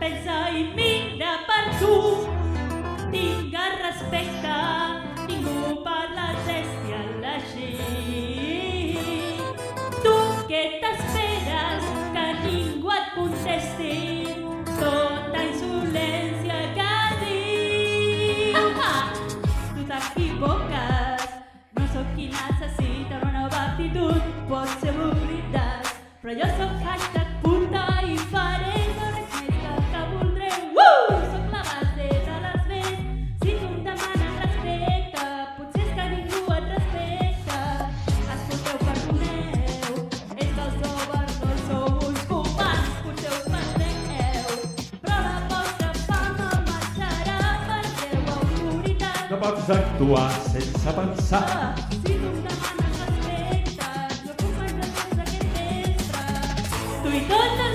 pensa i mira per tu. Tinga respecte, ningú parla bestial així. Tu què t'esperes que ningú et contesti tota insolència que dius? Tu t'equivoques, no sóc qui necessita una nova actitud, pot ser oblidat, però jo sóc hashtag puta i faré l'originalitat que voldreu. Sóc la base de les vents, si tu em demanes respecte, potser és que ningú et respecta. Escolteu, perdoneu, és que els governants sou uns companys, potser us perdreu, però la vostra fama marxarà, perdreu autoritat. No pots actuar sense pensar. Si tu em demanes respecte, jo puc marxar tots aquest vespre. Tu i tota